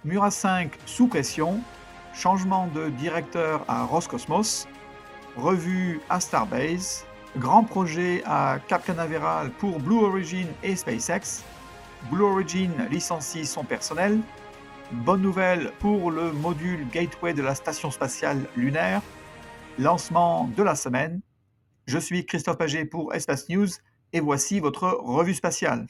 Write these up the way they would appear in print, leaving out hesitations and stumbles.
Murat 5 sous pression, changement de directeur à Roscosmos, revue à Starbase, grand projet à Cap Canaveral pour Blue Origin et SpaceX, Blue Origin licencie son personnel, bonne nouvelle pour le module Gateway de la Station spatiale lunaire, lancement de la semaine. Je suis Christophe Paget pour Espace News et voici votre revue spatiale.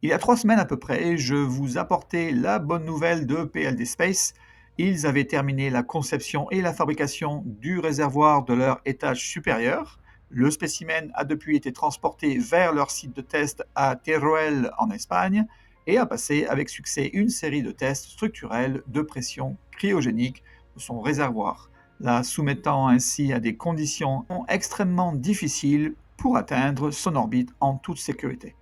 Il y a 3 semaines à peu près, je vous apportais la bonne nouvelle de PLD Space. Ils avaient terminé la conception et la fabrication du réservoir de leur étage supérieur. Le spécimen a depuis été transporté vers leur site de test à Teruel en Espagne et a passé avec succès une série de tests structurels de pression cryogénique de son réservoir, la soumettant ainsi à des conditions extrêmement difficiles pour atteindre son orbite en toute sécurité.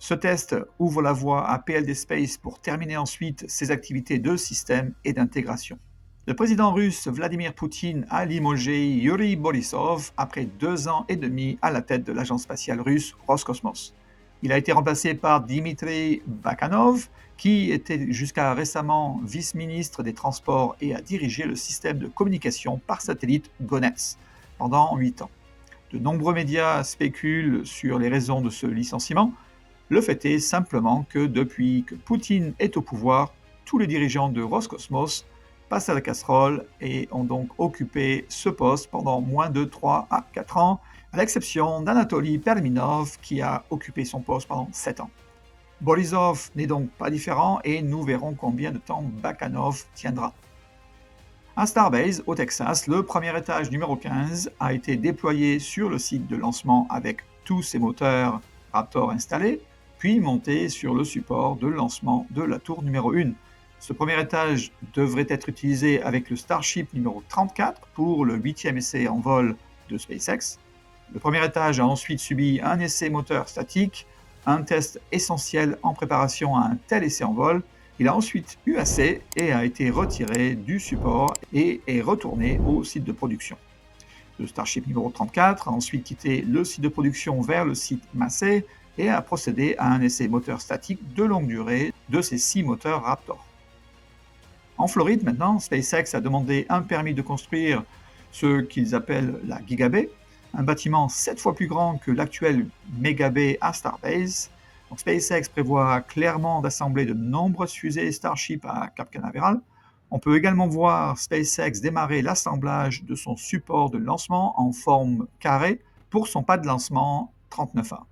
Ce test ouvre la voie à PLD Space pour terminer ensuite ses activités de système et d'intégration. Le président russe Vladimir Poutine a limogé Yuri Borisov après 2 ans et demi à la tête de l'agence spatiale russe Roscosmos. Il a été remplacé par Dmitry Bakhanov, qui était jusqu'à récemment vice-ministre des Transports et a dirigé le système de communication par satellite GONETS pendant 8 ans. De nombreux médias spéculent sur les raisons de ce licenciement. Le fait est simplement que depuis que Poutine est au pouvoir, tous les dirigeants de Roscosmos passent à la casserole et ont donc occupé ce poste pendant moins de 3 à 4 ans, à l'exception d'Anatoly Perminov qui a occupé son poste pendant 7 ans. Borisov n'est donc pas différent et nous verrons combien de temps Bakhanov tiendra. À Starbase, au Texas, le premier étage numéro 15 a été déployé sur le site de lancement avec tous ses moteurs Raptor installés, puis monté sur le support de lancement de la tour numéro 1. Ce premier étage devrait être utilisé avec le Starship numéro 34 pour le 8e essai en vol de SpaceX. Le premier étage a ensuite subi un essai moteur statique, un test essentiel en préparation à un tel essai en vol. Il a ensuite eu assez et a été retiré du support et est retourné au site de production. Le Starship numéro 34 a ensuite quitté le site de production vers le site Massey et a procédé à un essai moteur statique de longue durée de ses 6 moteurs Raptor. En Floride maintenant, SpaceX a demandé un permis de construire ce qu'ils appellent la Gigabay, un bâtiment 7 fois plus grand que l'actuel Megabay à Starbase. Donc SpaceX prévoit clairement d'assembler de nombreuses fusées Starship à Cap Canaveral. On peut également voir SpaceX démarrer l'assemblage de son support de lancement en forme carrée pour son pas de lancement 39A,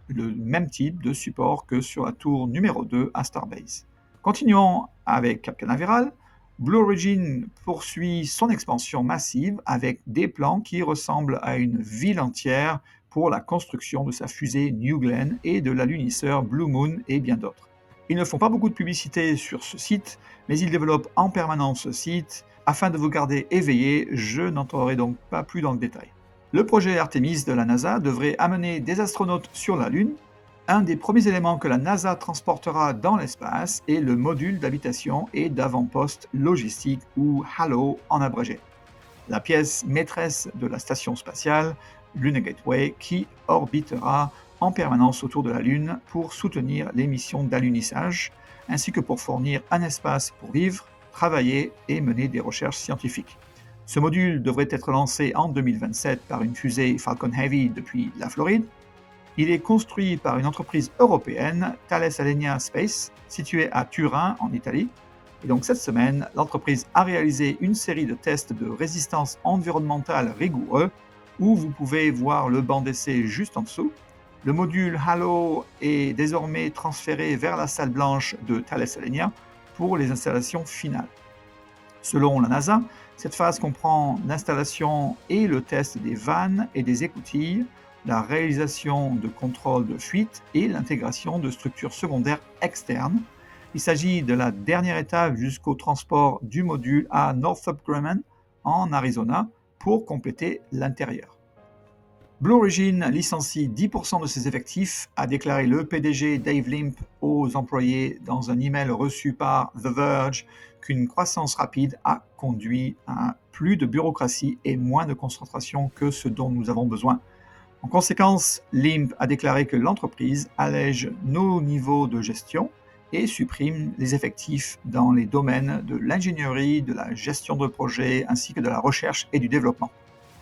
le même type de support que sur la tour numéro 2 à Starbase. Continuons avec Cap Canaveral. Blue Origin poursuit son expansion massive avec des plans qui ressemblent à une ville entière pour la construction de sa fusée New Glenn et de l'alunisseur Blue Moon et bien d'autres. Ils ne font pas beaucoup de publicité sur ce site, mais ils développent en permanence ce site. Afin de vous garder éveillé, je n'entrerai donc pas plus dans le détail. Le projet Artemis de la NASA devrait amener des astronautes sur la Lune. Un des premiers éléments que la NASA transportera dans l'espace est le module d'habitation et d'avant-poste logistique, ou HALO en abrégé, la pièce maîtresse de la station spatiale Lunar Gateway qui orbitera en permanence autour de la Lune pour soutenir les missions d'alunissage, ainsi que pour fournir un espace pour vivre, travailler et mener des recherches scientifiques. Ce module devrait être lancé en 2027 par une fusée Falcon Heavy depuis la Floride. Il est construit par une entreprise européenne, Thales Alenia Space, située à Turin, en Italie. Et donc cette semaine, l'entreprise a réalisé une série de tests de résistance environnementale rigoureux, où vous pouvez voir le banc d'essai juste en dessous. Le module HALO est désormais transféré vers la salle blanche de Thales Alenia pour les installations finales. Selon la NASA, cette phase comprend l'installation et le test des vannes et des écoutilles, la réalisation de contrôles de fuite et l'intégration de structures secondaires externes. Il s'agit de la dernière étape jusqu'au transport du module à Northrop Grumman, en Arizona, pour compléter l'intérieur. Blue Origin licencie 10% de ses effectifs, a déclaré le PDG Dave Limp aux employés dans un email reçu par The Verge qu'une croissance rapide a conduit à plus de bureaucratie et moins de concentration que ce dont nous avons besoin. En conséquence, Limp a déclaré que l'entreprise allège nos niveaux de gestion et supprime les effectifs dans les domaines de l'ingénierie, de la gestion de projet ainsi que de la recherche et du développement.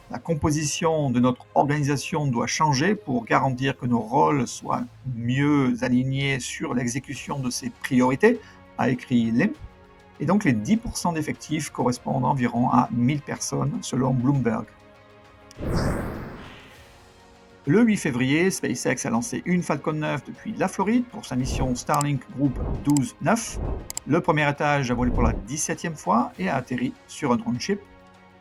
La composition de notre organisation doit changer pour garantir que nos rôles soient mieux alignés sur l'exécution de ces priorités, a écrit Limp. Et donc les 10% d'effectifs correspondent environ à 1000 personnes selon Bloomberg. Le 8 février, SpaceX a lancé une Falcon 9 depuis la Floride pour sa mission Starlink Group 12-9. Le premier étage a volé pour la 17e fois et a atterri sur un drone ship.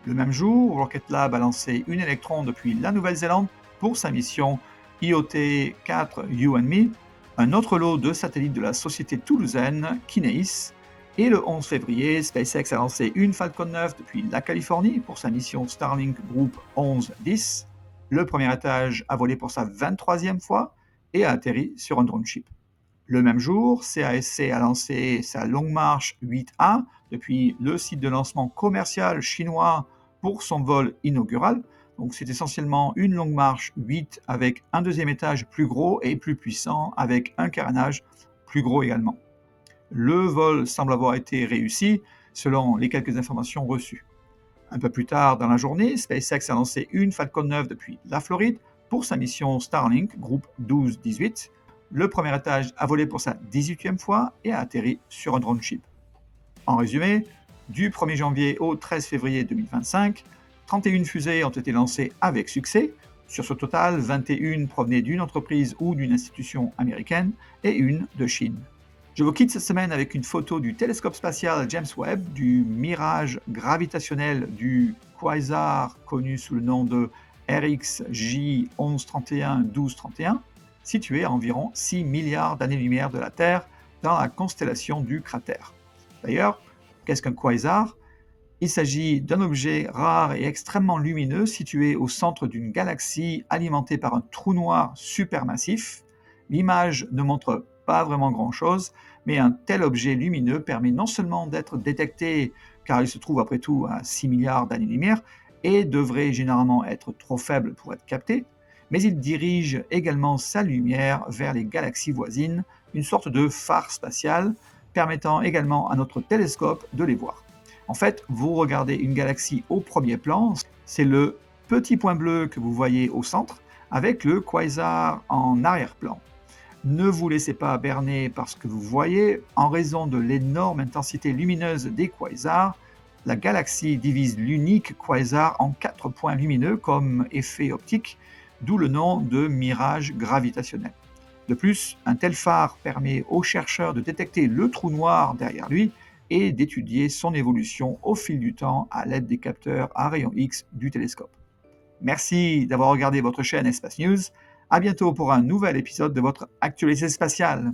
Le même jour, Rocket Lab a lancé une Electron depuis la Nouvelle-Zélande pour sa mission IoT-4 You and Me, un autre lot de satellites de la société toulousaine Kinéis. Et le 11 février, SpaceX a lancé une Falcon 9 depuis la Californie pour sa mission Starlink Group 11-10. Le premier étage a volé pour sa 23e fois et a atterri sur un drone ship. Le même jour, CASC a lancé sa Long March 8A depuis le site de lancement commercial chinois pour son vol inaugural. Donc c'est essentiellement une Long March 8 avec un deuxième étage plus gros et plus puissant avec un carénage plus gros également. Le vol semble avoir été réussi selon les quelques informations reçues. Un peu plus tard dans la journée, SpaceX a lancé une Falcon 9 depuis la Floride pour sa mission Starlink Group 12-18. Le premier étage a volé pour sa 18e fois et a atterri sur un drone ship. En résumé, du 1er janvier au 13 février 2025, 31 fusées ont été lancées avec succès. Sur ce total, 21 provenaient d'une entreprise ou d'une institution américaine et une de Chine. Je vous quitte cette semaine avec une photo du télescope spatial James Webb, du mirage gravitationnel du quasar connu sous le nom de RxJ 1131-1231, situé à environ 6 milliards d'années-lumière de la Terre dans la constellation du cratère. D'ailleurs, qu'est-ce qu'un quasar ? Il s'agit d'un objet rare et extrêmement lumineux situé au centre d'une galaxie alimentée par un trou noir supermassif. L'image ne montre pas vraiment grand-chose, mais un tel objet lumineux permet non seulement d'être détecté, car il se trouve après tout à 6 milliards d'années-lumière, et devrait généralement être trop faible pour être capté, mais il dirige également sa lumière vers les galaxies voisines, une sorte de phare spatial, permettant également à notre télescope de les voir. En fait, vous regardez une galaxie au premier plan, c'est le petit point bleu que vous voyez au centre, avec le quasar en arrière-plan. Ne vous laissez pas berner par ce que vous voyez. En raison de l'énorme intensité lumineuse des quasars, la galaxie divise l'unique quasar en 4 points lumineux comme effet optique, d'où le nom de mirage gravitationnel. De plus, un tel phare permet aux chercheurs de détecter le trou noir derrière lui et d'étudier son évolution au fil du temps à l'aide des capteurs à rayons X du télescope. Merci d'avoir regardé votre chaîne Espace News. À bientôt pour un nouvel épisode de votre actualité spatiale.